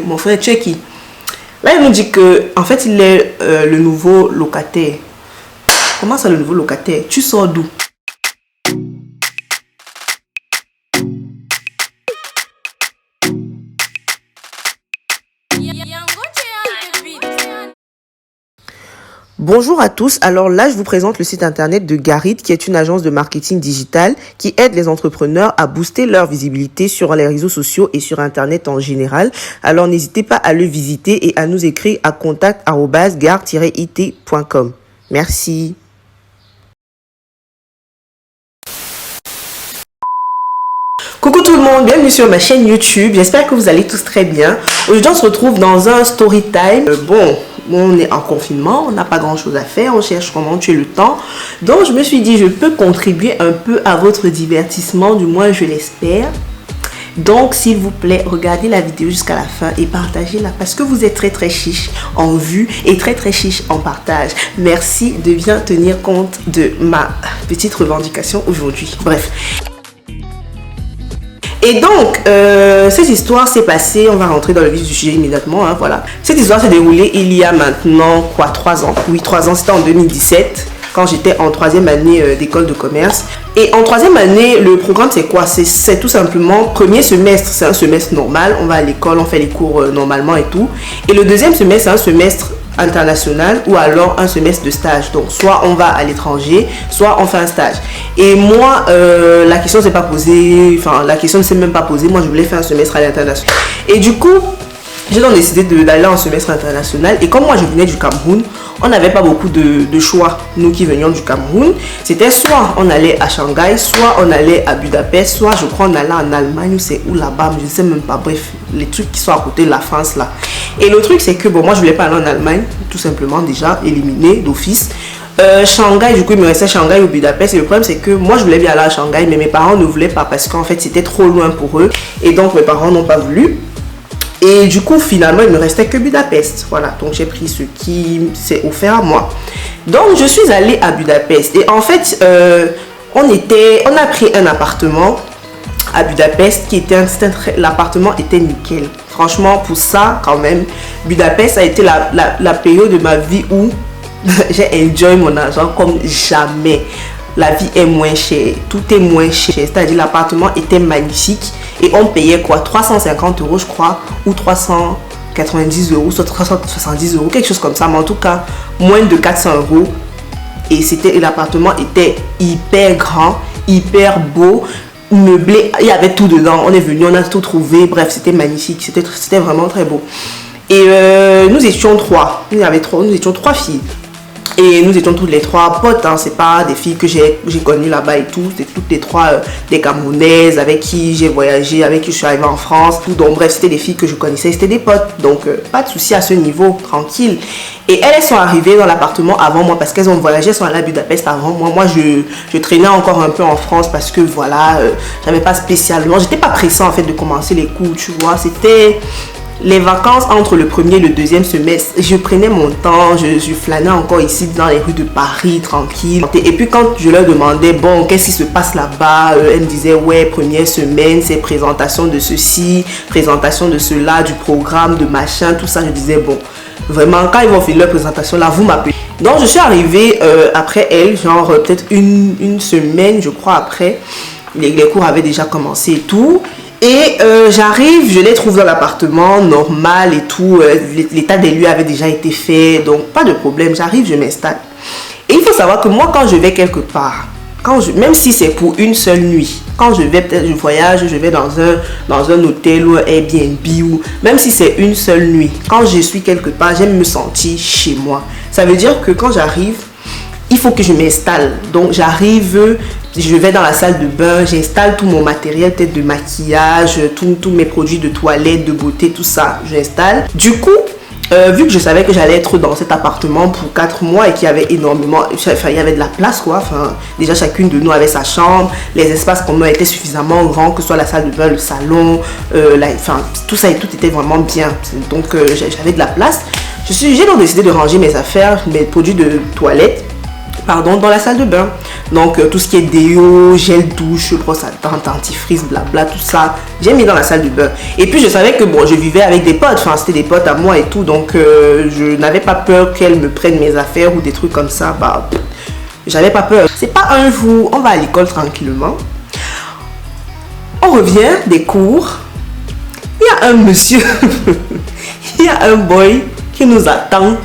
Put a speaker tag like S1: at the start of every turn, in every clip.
S1: Mon frère, tu es qui? Là, il nous dit que, en fait, il est le nouveau locataire. Comment ça, le nouveau locataire? Tu sors d'où? Bonjour à tous, alors là je vous présente le site internet de Garit qui est une agence de marketing digital qui aide les entrepreneurs à booster leur visibilité sur les réseaux sociaux et sur internet en général. Alors n'hésitez pas à le visiter et à nous écrire à contact@gar-it.com. Merci. Coucou tout le monde, bienvenue sur ma chaîne YouTube, j'espère que vous allez tous très bien. Aujourd'hui on se retrouve dans un story time. On est en confinement, on n'a pas grand chose à faire, on cherche comment tuer le temps. Donc je me suis dit je peux contribuer un peu à votre divertissement, du moins je l'espère. Donc s'il vous plaît, regardez la vidéo jusqu'à la fin et partagez-la parce que vous êtes très chiche en vue et très chiche en partage. Merci de bien tenir compte de ma petite revendication aujourd'hui. Bref. Et donc, cette histoire s'est passée, on va rentrer dans le vif du sujet immédiatement, hein, voilà. Cette histoire s'est déroulée il y a maintenant, 3 ans. Oui, 3 ans, c'était en 2017, quand j'étais en 3e année d'école de commerce. Et en 3e année, le programme c'est quoi? C'est tout simplement, premier semestre, c'est un semestre normal, on va à l'école, on fait les cours normalement et tout. Et le deuxième semestre, c'est un semestre international ou alors un semestre de stage. Donc soit on va à l'étranger, soit on fait un stage. Et moi la question s'est pas posée, enfin la question ne s'est même pas posée. Moi je voulais faire un semestre à l'international. Et du coup j'ai donc décidé d'aller en semestre international. Et comme moi je venais du Cameroun, on n'avait pas beaucoup de choix, nous qui venions du Cameroun. C'était soit on allait à Shanghai, soit on allait à Budapest, soit je crois on allait en Allemagne ou c'est où là-bas, je ne sais même pas. Bref, les trucs qui sont à côté de la France là. Et le truc c'est que bon, moi je voulais pas aller en Allemagne, tout simplement, déjà éliminé d'office. Shanghai, du coup il me restait Shanghai ou Budapest. Et le problème c'est que moi je voulais bien aller à Shanghai, mais mes parents ne voulaient pas parce qu'en fait c'était trop loin pour eux. Et donc mes parents n'ont pas voulu. Et du coup, finalement, il ne me restait que Budapest. Voilà, donc j'ai pris ce qui s'est offert à moi. Donc, je suis allée à Budapest. Et en fait, on a pris un appartement à Budapest qui était l'appartement était nickel. Franchement, pour ça, quand même, Budapest a été la période de ma vie où j'ai enjoy mon argent comme jamais. La vie est moins chère, tout est moins cher, c'est-à-dire l'appartement était magnifique et on payait quoi, 350 € je crois, ou 390 €, soit 370 €, quelque chose comme ça, mais en tout cas moins de 400 € et l'appartement était hyper grand, hyper beau, meublé, il y avait tout dedans, on est venu, on a tout trouvé, bref c'était magnifique, c'était vraiment très beau. Et nous étions trois, nous étions 3 filles. Et nous étions toutes les 3 potes, hein. C'est pas des filles que j'ai connues là-bas et tout. C'était toutes les 3 des Camerounaises avec qui j'ai voyagé, avec qui je suis arrivée en France. Donc bref, c'était des filles que je connaissais, c'était des potes. Donc pas de souci à ce niveau, tranquille. Et elles sont arrivées dans l'appartement avant moi parce qu'elles ont voyagé, elles sont allées à Budapest avant moi. Moi, je traînais encore un peu en France parce que voilà, j'avais pas spécialement, j'étais pas pressée en fait de commencer les cours, tu vois. C'était les vacances entre le premier et le deuxième semestre, je prenais mon temps, je flânais encore ici dans les rues de Paris, tranquille. Et puis quand je leur demandais, bon, qu'est-ce qui se passe là-bas, elles me disaient, ouais, première semaine, c'est présentation de ceci, présentation de cela, du programme, de machin, tout ça. Je disais, bon, vraiment, quand ils vont faire leur présentation là, vous m'appelez. Donc je suis arrivée après elle, genre peut-être une semaine, je crois, après. Les cours avaient déjà commencé et tout. Et j'arrive, je les trouve dans l'appartement, normal et tout, l'état des lieux avait déjà été fait, donc pas de problème, j'arrive, je m'installe. Et il faut savoir que moi quand je vais quelque part, même si c'est pour une seule nuit, quand je vais peut-être, je voyage, je vais dans un hôtel ou un Airbnb, ou même si c'est une seule nuit, quand je suis quelque part, j'aime me sentir chez moi. Ça veut dire que quand j'arrive, il faut que je m'installe. Donc j'arrive, je vais dans la salle de bain, j'installe tout mon matériel, peut-être de maquillage, tous mes produits de toilette, de beauté, tout ça, j'installe. Du coup, vu que je savais que j'allais être dans cet appartement pour 4 mois et qu'il y avait énormément, enfin il y avait de la place quoi, enfin déjà chacune de nous avait sa chambre, les espaces communs étaient suffisamment grands, que ce soit la salle de bain, le salon, enfin tout ça et tout était vraiment bien. Donc j'avais de la place. J'ai donc décidé de ranger mes affaires, mes produits de toilette, dans la salle de bain. Donc tout ce qui est déo, gel douche, brosse à dents, dentifrice, blabla, tout ça, j'ai mis dans la salle de bain. Et puis je savais que bon, je vivais avec des potes, enfin c'était des potes à moi et tout, donc je n'avais pas peur qu'elles me prennent mes affaires ou des trucs comme ça. Bah, j'avais pas peur. C'est pas un jour, on va à l'école tranquillement, on revient des cours, il y a un monsieur, il y a un boy qui nous attend.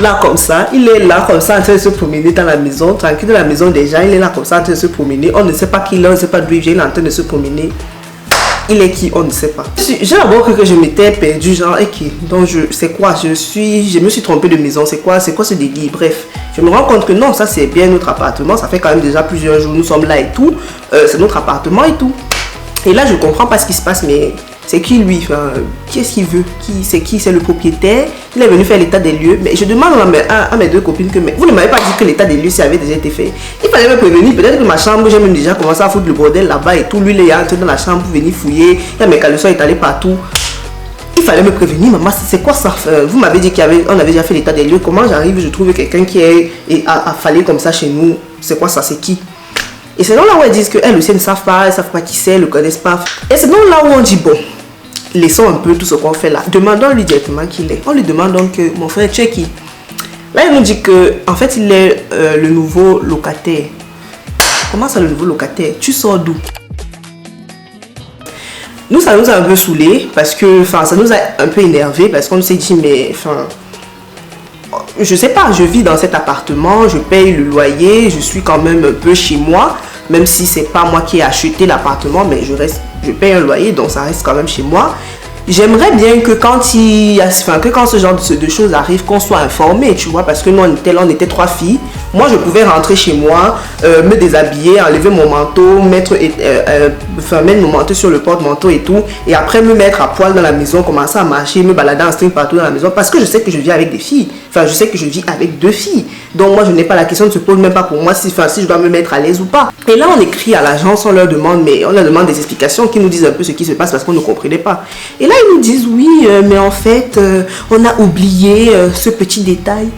S1: Là comme ça, il est là comme ça en train de se promener dans la maison, tranquille dans la maison des gens, il est là comme ça en train de se promener, on ne sait pas qui il est, on ne sait pas d'où il vient, il est en train de se promener. Il est qui, on ne sait pas. J'ai d'abord cru que je m'étais perdu, genre, qui donc c'est quoi, je me suis trompée de maison, c'est quoi ce délire, bref. Je me rends compte que non, ça c'est bien notre appartement, ça fait quand même déjà plusieurs jours, nous sommes là et tout, c'est notre appartement et tout. Et là je comprends pas ce qui se passe, mais c'est qui lui, enfin, qu'est-ce qu'il veut, c'est le propriétaire, il est venu faire l'état des lieux. Mais je demande à mes deux copines que, mais vous ne m'avez pas dit que l'état des lieux ça avait déjà été fait. Il fallait me prévenir, peut-être que ma chambre, j'ai même déjà commencé à foutre le bordel là-bas et tout, lui il est entré dans la chambre pour venir fouiller, il y a mes caleçons étalés partout. Il fallait me prévenir, maman, c'est quoi ça? Vous m'avez dit qu'on avait déjà fait l'état des lieux, comment j'arrive, je trouve quelqu'un qui est affalé comme ça chez nous, c'est quoi ça, c'est qui? Et c'est donc là où elles disent qu'elles aussi ne savent pas qui c'est, ne le connaissent pas. Et c'est donc là où on dit bon, laissons un peu tout ce qu'on fait là. Demandons-lui directement qui il est. On lui demande donc, mon frère, tu es qui? Là, il nous dit que, en fait, il est le nouveau locataire. Comment ça, le nouveau locataire? Tu sors d'où? Nous, ça nous a un peu saoulé parce que, enfin, ça nous a un peu énervé parce qu'on s'est dit, mais, enfin, je sais pas, je vis dans cet appartement, je paye le loyer, je suis quand même un peu chez moi, même si c'est pas moi qui ai acheté l'appartement, mais je paye un loyer, donc ça reste quand même chez moi. J'aimerais bien que quand quand ce genre de choses arrive, qu'on soit informé, tu vois, parce que nous on était 3 filles. Moi je pouvais rentrer chez moi, me déshabiller, enlever mon manteau, mettre mon manteau sur le porte-manteau et tout, et après me mettre à poil dans la maison, commencer à marcher, me balader en string partout dans la maison, parce que je sais que je vis avec des filles, enfin je sais que je vis avec 2 filles, donc moi je n'ai pas la question, ne se pose même pas pour moi si je dois me mettre à l'aise ou pas. Et là on écrit à l'agence, on leur demande des explications, qui nous disent un peu ce qui se passe parce qu'on ne comprenait pas. Et là ils nous disent oui, mais en fait on a oublié ce petit détail.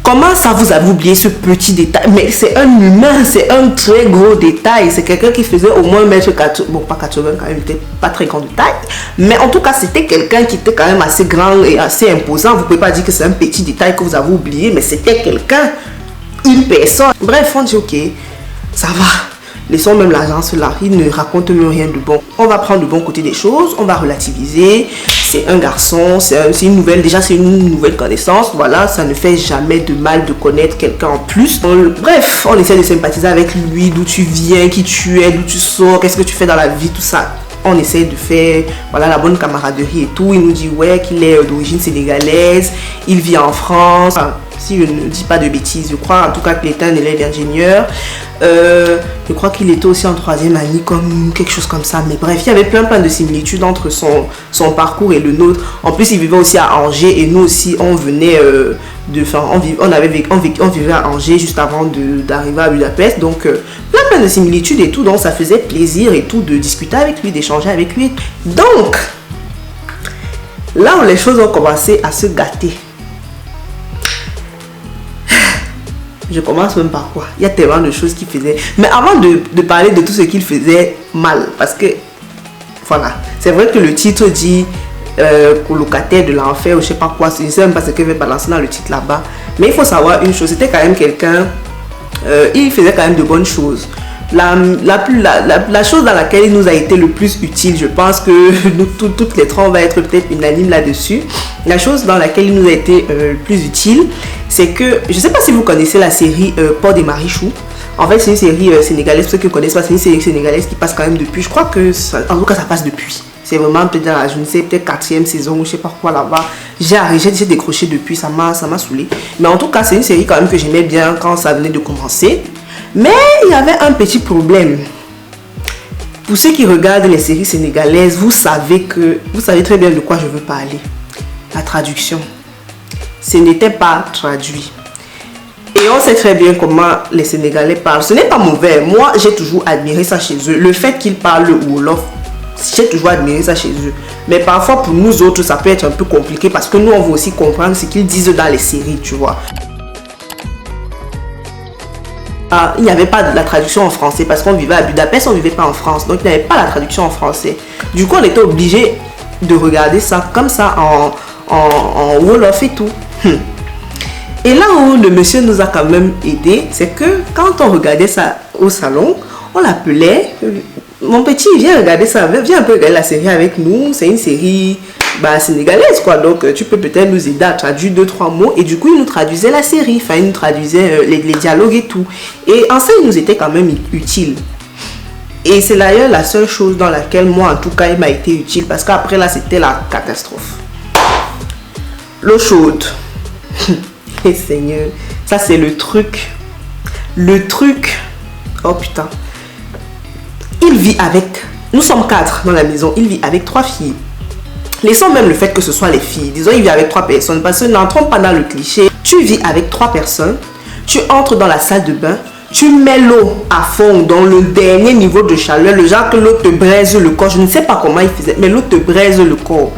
S1: Comment ça vous avez oublié ce petit détail? Mais c'est un humain, c'est un très gros détail. C'est quelqu'un qui faisait au moins 1m80, bon pas 80 quand même, il n'était pas très grand de taille. Mais en tout cas, c'était quelqu'un qui était quand même assez grand et assez imposant. Vous ne pouvez pas dire que c'est un petit détail que vous avez oublié, mais c'était quelqu'un, une personne. Bref, on dit ok, ça va. Laissons même l'agence là, il ne raconte même rien de bon. On va prendre le bon côté des choses, on va relativiser. C'est un garçon, c'est une nouvelle connaissance. Voilà, ça ne fait jamais de mal de connaître quelqu'un en plus. Bref, on essaie de sympathiser avec lui, d'où tu viens, qui tu es, d'où tu sors, qu'est-ce que tu fais dans la vie, tout ça. On essaie de faire voilà, la bonne camaraderie et tout. Il nous dit ouais qu'il est d'origine sénégalaise, il vit en France. Enfin, si je ne dis pas de bêtises, je crois en tout cas qu'il est un élève ingénieur. Je crois qu'il était aussi en 3e année, comme quelque chose comme ça. Mais bref, il y avait plein de similitudes entre son parcours et le nôtre. En plus, il vivait aussi à Angers et nous aussi, on venait on vivait à Angers juste avant d'arriver à Budapest. Donc, plein de similitudes et tout. Donc, ça faisait plaisir et tout de discuter avec lui, d'échanger avec lui. Donc, là où les choses ont commencé à se gâter. Je commence même par quoi? Il y a tellement de choses qu'il faisait. Mais avant de parler de tout ce qu'il faisait mal, parce que, voilà, c'est vrai que le titre dit colocataire de l'enfer ou je sais pas quoi, je ne sais même pas ce que je vais balancer dans le titre là-bas. Mais il faut savoir une chose, c'était quand même quelqu'un, il faisait quand même de bonnes choses. La chose dans laquelle il nous a été le plus utile, je pense que nous toutes les trois on va être peut-être unanimes là-dessus. La chose dans laquelle il nous a été le plus utile, c'est que, je ne sais pas si vous connaissez la série Pod et Marichou. En fait, c'est une série sénégalaise, pour ceux qui ne connaissent pas, c'est une série sénégalaise qui passe quand même depuis, je crois que, en tout cas ça passe depuis. C'est vraiment peut-être dans la, je ne sais, peut-être 4e saison ou je ne sais pas quoi là-bas. J'ai décroché depuis, ça m'a saoulé. Mais en tout cas, c'est une série quand même que j'aimais bien quand ça venait de commencer. Mais il y avait un petit problème. Pour ceux qui regardent les séries sénégalaises, vous savez très bien de quoi je veux parler. La traduction. Ce n'était pas traduit. Et on sait très bien comment les Sénégalais parlent. Ce n'est pas mauvais. Moi, j'ai toujours admiré ça chez eux. Le fait qu'ils parlent wolof, j'ai toujours admiré ça chez eux. Mais parfois, pour nous autres, ça peut être un peu compliqué parce que nous, on veut aussi comprendre ce qu'ils disent dans les séries, tu vois. Il n'y avait pas de la traduction en français parce qu'on vivait à Budapest, on ne vivait pas en France. Donc il n'y avait pas la traduction en français. Du coup, on était obligé de regarder ça comme ça en Wolof et tout. Et là où le monsieur nous a quand même aidé, c'est que quand on regardait ça au salon, on l'appelait, mon petit, viens regarder ça, viens un peu regarder la série avec nous. C'est une série sénégalaise quoi, donc tu peux peut-être nous aider à traduire 2-3 mots. Et du coup il nous traduisait la série, enfin il nous traduisait les dialogues et tout. Et en ça il nous était quand même utile. Et c'est d'ailleurs la seule chose dans laquelle moi en tout cas il m'a été utile, parce qu'après là c'était la catastrophe. L'eau chaude. Et Seigneur, ça c'est le truc. Oh putain. Il vit avec, nous sommes 4 dans la maison, il vit avec 3 filles. Laissons même le fait que ce soit les filles. Disons, il vit avec 3 personnes, parce que n'entrons pas dans le cliché. Tu vis avec 3 personnes, tu entres dans la salle de bain, tu mets l'eau à fond dans le dernier niveau de chaleur, le genre que l'eau te braise le corps. Je ne sais pas comment il faisait, mais l'eau te braise le corps.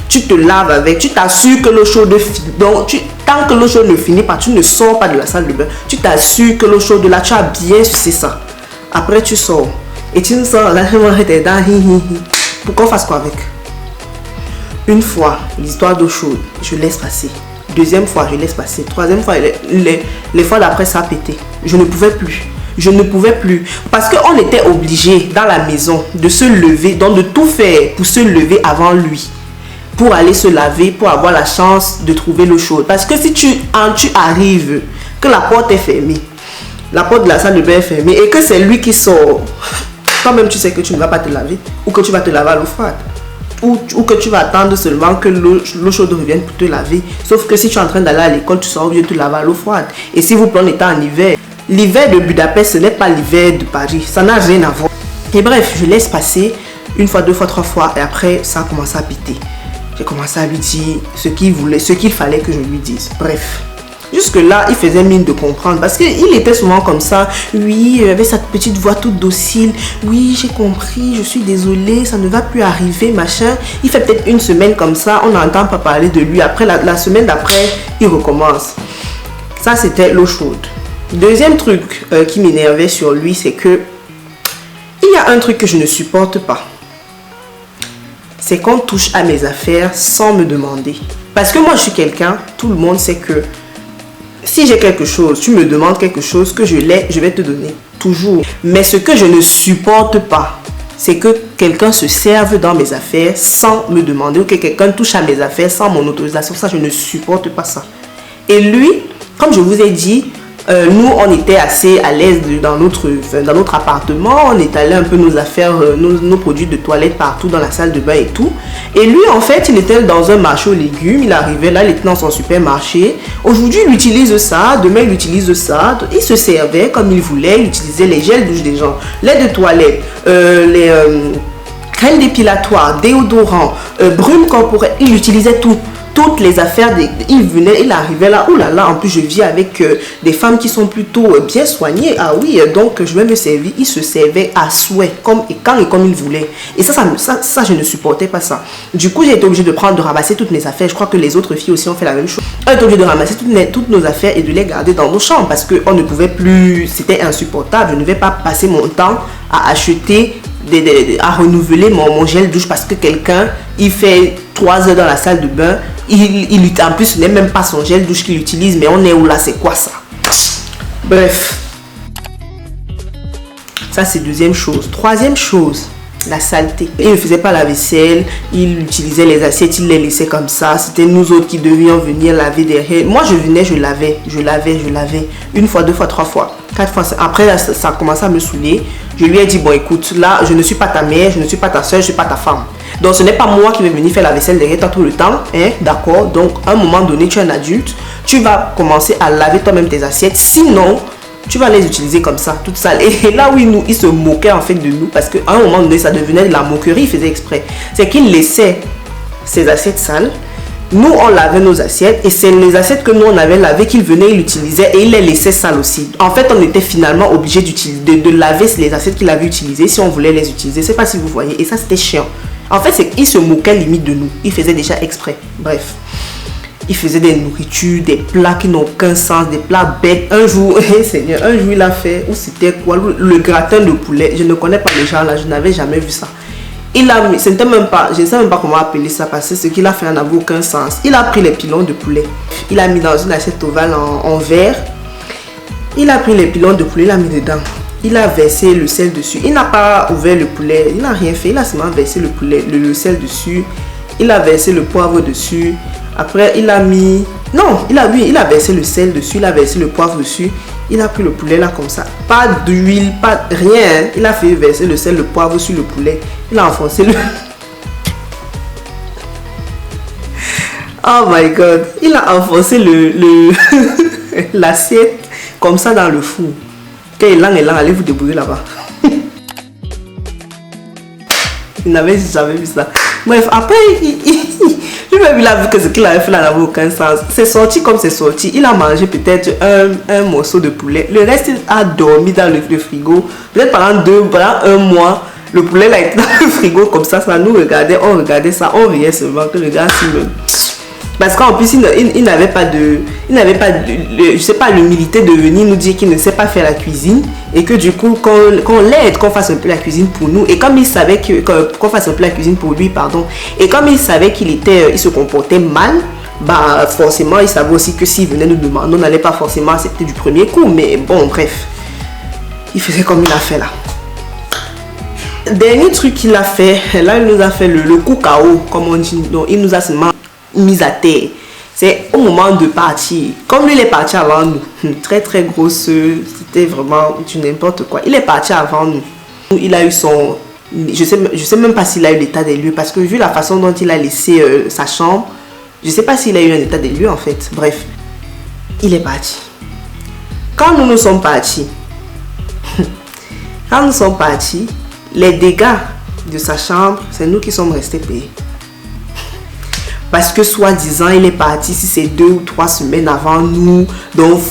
S1: Tu te laves avec, tu t'assures que l'eau chaude finit. Donc, tant que l'eau chaude ne finit pas, tu ne sors pas de la salle de bain. Tu t'assures que l'eau chaude là, tu as bien sucé ça. Après, tu sors. Et tu nous sors là, pour qu'on fasse quoi avec? Une fois, l'histoire d'eau chaude, je laisse passer. Deuxième fois, je laisse passer. Troisième fois, les fois d'après, ça a pété. Je ne pouvais plus. Je ne pouvais plus. Parce qu'on était obligé dans la maison de se lever, donc de tout faire pour se lever avant lui. Pour aller se laver, pour avoir la chance de trouver l'eau chaude. Parce que si tu arrives, que la porte est fermée, la porte de la salle de bain est fermée, et que c'est lui qui sort, toi-même tu sais que tu ne vas pas te laver, ou que tu vas te laver à l'eau froide. Ou que tu vas attendre seulement que l'eau chaude revienne pour te laver. Sauf que si tu es en train d'aller à l'école, tu sors au lieu de te laver à l'eau froide. Et si vous prenez en hiver, l'hiver de Budapest, ce n'est pas l'hiver de Paris. Ça n'a rien à voir. Et bref, je laisse passer 1 fois, 2 fois, 3 fois. Et après, ça a commencé à péter. J'ai commencé à lui dire ce qu'il fallait que je lui dise. Bref. Jusque-là, il faisait mine de comprendre parce qu'il était souvent comme ça. Oui, avec sa petite voix toute docile. Oui, j'ai compris, je suis désolée, ça ne va plus arriver, machin. Il fait peut-être 1 semaine comme ça, on n'entend pas parler de lui. Après, la semaine d'après, il recommence. Ça, c'était l'eau chaude. Deuxième truc qui m'énervait sur lui, c'est que il y a un truc que je ne supporte pas. C'est qu'on touche à mes affaires sans me demander. Parce que moi, je suis quelqu'un, tout le monde sait que si j'ai quelque chose, tu me demandes quelque chose, que je l'ai, je vais te donner. Toujours. Mais ce que je ne supporte pas, c'est que quelqu'un se serve dans mes affaires sans me demander, ou que quelqu'un touche à mes affaires sans mon autorisation. Ça, je ne supporte pas ça. Et lui, comme je vous ai dit, nous, on était assez à l'aise dans notre appartement. On étalait un peu nos affaires, nos produits de toilette partout dans la salle de bain et tout. Et lui, en fait, il était dans un marché aux légumes. Il arrivait là, il était dans son supermarché. Aujourd'hui, il utilise ça. Demain, il utilise ça. Il se servait comme il voulait. Il utilisait les gels douche des gens, lait de toilette, les crèmes dépilatoires, déodorants, brume corporelle. Il utilisait tout. Toutes les affaires, il arrivait là, oulala, en plus je vis avec des femmes qui sont plutôt bien soignées. Ah oui, donc je vais me servir. Il se servait à souhait, quand et comme il voulait. Et ça, je ne supportais pas ça. Du coup, j'ai été obligée de ramasser toutes mes affaires. Je crois que les autres filles aussi ont fait la même chose. On était obligé de ramasser toutes nos affaires et de les garder dans nos chambres parce qu'on ne pouvait plus, c'était insupportable. Je ne vais pas passer mon temps à acheter, à renouveler mon gel douche parce que quelqu'un, il fait 3 heures dans la salle de bain. En plus, ce n'est même pas son gel douche qu'il utilise, mais on est où là, c'est quoi ça? Bref. Ça, c'est deuxième chose. Troisième chose, la saleté. Il ne faisait pas la vaisselle, il utilisait les assiettes, il les laissait comme ça. C'était nous autres qui devions venir laver derrière. Moi, je venais, je lavais. 1 fois, 2 fois, 3 fois, 4 fois. Après, ça a commencé à me saouler. Je lui ai dit, bon, écoute, là, je ne suis pas ta mère, je ne suis pas ta soeur, je ne suis pas ta femme. Donc, ce n'est pas moi qui vais venir faire la vaisselle derrière toi tout le temps. Hein? D'accord? Donc, à un moment donné, tu es un adulte. Tu vas commencer à laver toi-même tes assiettes. Sinon, tu vas les utiliser comme ça, toutes sales. Et là, oui, il se moquait en fait de nous. Parce qu'à un moment donné, ça devenait de la moquerie. Il faisait exprès. C'est qu'il laissait ses assiettes sales. Nous, on lavait nos assiettes. Et c'est les assiettes que nous, on avait lavées qu'il venait, il utilisait. Et il les laissait sales aussi. En fait, on était finalement obligé de laver les assiettes qu'il avait utilisées si on voulait les utiliser. Je ne sais pas si vous voyez. Et ça, c'était chiant. En fait, il se moquait limite de nous. Il faisait déjà exprès. Bref. Il faisait des nourritures, des plats qui n'ont aucun sens, des plats bêtes. Un jour, Seigneur, un jour il a fait, ou c'était quoi, le gratin de poulet. Je ne connais pas les gens là, je n'avais jamais vu ça. Il a mis, c'était même pas, je ne sais même pas comment appeler ça parce que ce qu'il a fait n'avait aucun sens. Il a pris les pilons de poulet, il a mis dans une assiette ovale en verre. Il a pris les pilons de poulet, il a mis dedans. Il a versé le sel dessus. Il n'a pas ouvert le poulet, il n'a rien fait. Il a seulement versé le poulet, le sel dessus. Il a versé le poivre dessus. Après, il a mis... Non, il a versé le sel dessus, il a versé le poivre dessus. Il a pris le poulet là comme ça. Pas d'huile, pas rien. Il a fait verser le sel, le poivre sur le poulet. Il a enfoncé le... Oh my God. Il a enfoncé l'assiette comme ça dans le four. Quand il est là, allez vous débrouiller là-bas. Il n'avait jamais vu ça. Bref, après, lui-même, il a vu que ce qu'il avait fait là n'avait aucun sens. C'est sorti comme c'est sorti. Il a mangé peut-être un morceau de poulet. Le reste, il a dormi dans le frigo. Peut-être pendant un mois, le poulet là était dans le frigo comme ça. Ça nous regardait, on regardait ça, on riait seulement que le gars s'y me... Parce qu'en plus, il n'avait pas je sais pas, l'humilité de venir nous dire qu'il ne sait pas faire la cuisine et que du coup, qu'on l'aide, qu'on fasse un peu la cuisine pour nous. Et comme il savait qu'on fasse un peu la cuisine pour lui, pardon. Et comme il savait il se comportait mal, bah forcément, il savait aussi que s'il venait nous demander, on n'allait pas forcément accepter du premier coup. Mais bon, bref, il faisait comme il a fait là. Dernier truc qu'il a fait, là, il nous a fait le coup KO, comme on dit. Donc, il nous a seulement mise à terre. C'est au moment de partir. Comme lui, il est parti avant nous. Très très grosse. C'était vraiment du n'importe quoi. Il est parti avant nous. Il a eu son... Je sais même pas s'il a eu l'état des lieux. Parce que vu la façon dont il a laissé sa chambre, je sais pas s'il a eu un état des lieux en fait. Bref. Il est parti. Quand nous sommes partis, les dégâts de sa chambre, c'est nous qui sommes restés payés. Parce que soi-disant, il est parti si c'est 2 ou 3 semaines avant nous. Donc,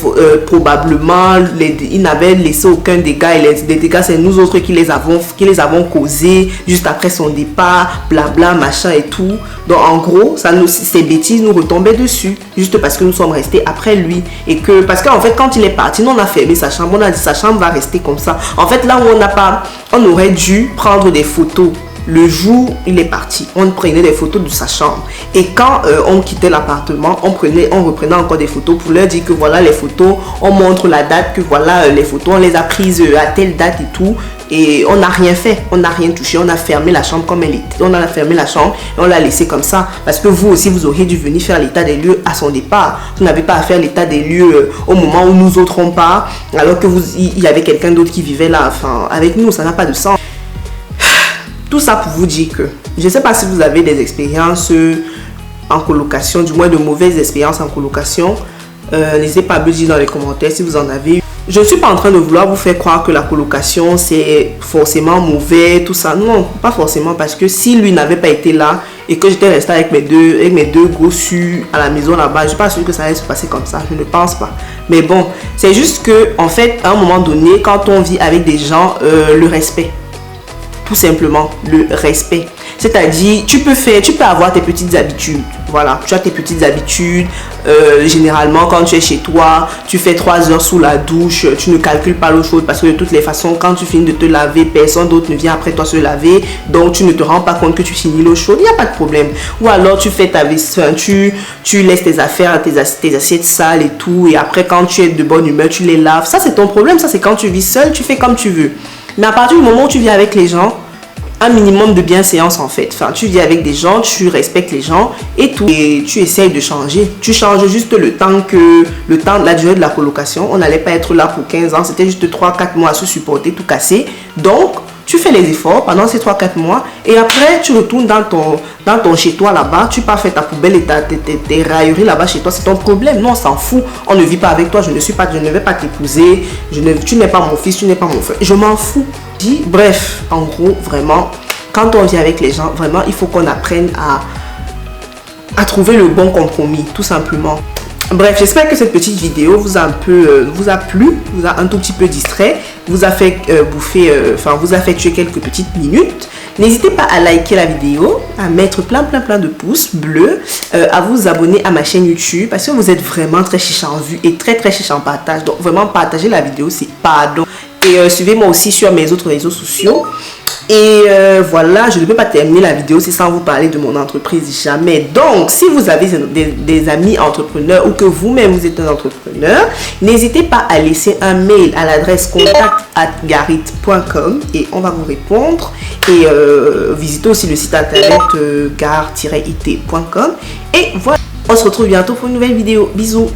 S1: probablement, il n'avait laissé aucun dégât. Et les dégâts, c'est nous autres qui les avons causés juste après son départ, blabla, machin et tout. Donc, en gros, ces bêtises nous retombaient dessus. Juste parce que nous sommes restés après lui. Et que, parce qu'en fait, quand il est parti, nous, on a fermé sa chambre. On a dit, sa chambre va rester comme ça. En fait, là où on aurait dû prendre des photos. Le jour où il est parti, on prenait des photos de sa chambre. Et quand on quittait l'appartement, on reprenait encore des photos pour leur dire que voilà les photos, on montre la date, que voilà les photos, on les a prises à telle date et tout. Et on n'a rien fait, on n'a rien touché, on a fermé la chambre comme elle était. On a fermé la chambre et on l'a laissé comme ça. Parce que vous aussi, vous auriez dû venir faire l'état des lieux à son départ. Vous n'avez pas à faire l'état des lieux au moment où nous autres on part, alors que il y avait quelqu'un d'autre qui vivait là. Enfin, avec nous, ça n'a pas de sens. Tout ça pour vous dire que je ne sais pas si vous avez des expériences en colocation, du moins de mauvaises expériences en colocation. N'hésitez pas à me dire dans les commentaires si vous en avez eu. Je ne suis pas en train de vouloir vous faire croire que la colocation c'est forcément mauvais, tout ça. Non, pas forcément, parce que si lui n'avait pas été là et que j'étais restée avec mes deux gossus à la maison là-bas, je ne suis pas sûre que ça allait se passer comme ça. Je ne pense pas. Mais bon, c'est juste que en fait, à un moment donné, quand on vit avec des gens, le respect. Tout simplement, le respect. C'est-à-dire, tu peux avoir tes petites habitudes. Voilà, tu as tes petites habitudes. Généralement, quand tu es chez toi, tu fais 3 heures sous la douche. Tu ne calcules pas l'eau chaude parce que de toutes les façons, quand tu finis de te laver, personne d'autre ne vient après toi se laver. Donc, tu ne te rends pas compte que tu finis l'eau chaude. Il n'y a pas de problème. Ou alors, tu fais ta vaisselle, tu laisses tes affaires, tes assiettes sales et tout. Et après, quand tu es de bonne humeur, tu les laves. Ça, c'est ton problème. Ça, c'est quand tu vis seul, tu fais comme tu veux. Mais à partir du moment où tu vis avec les gens, un minimum de bienséance en fait. Enfin, tu vis avec des gens, tu respectes les gens et tout. Et tu essayes de changer. Tu changes juste la durée de la colocation. On n'allait pas être là pour 15 ans. C'était juste 3-4 mois à se supporter, tout casser. Donc, tu fais les efforts pendant ces 3-4 mois et après, tu retournes dans ton chez-toi là-bas. Tu pars faire ta poubelle et tes railleries là-bas chez toi. C'est ton problème. Non, on s'en fout. On ne vit pas avec toi. Je ne vais pas t'épouser. Tu n'es pas mon fils, tu n'es pas mon frère. Je m'en fous. Bref, en gros, vraiment, quand on vit avec les gens, vraiment, il faut qu'on apprenne à trouver le bon compromis, tout simplement. Bref, j'espère que cette petite vidéo vous a plu, vous a un tout petit peu distrait, vous a fait vous a fait tuer quelques petites minutes. N'hésitez pas à liker la vidéo, à mettre plein de pouces bleus, à vous abonner à ma chaîne YouTube parce que vous êtes vraiment très chicha en vue et très chicha en partage. Donc vraiment partagez la vidéo, c'est pardon. Et suivez-moi aussi sur mes autres réseaux sociaux. Et voilà, je ne peux pas terminer la vidéo sans vous parler de mon entreprise jamais. Donc, si vous avez des amis entrepreneurs ou que vous-même vous êtes un entrepreneur, n'hésitez pas à laisser un mail à l'adresse contact@garit.com et on va vous répondre. Et visitez aussi le site internet gar-it.com. Et voilà, on se retrouve bientôt pour une nouvelle vidéo. Bisous.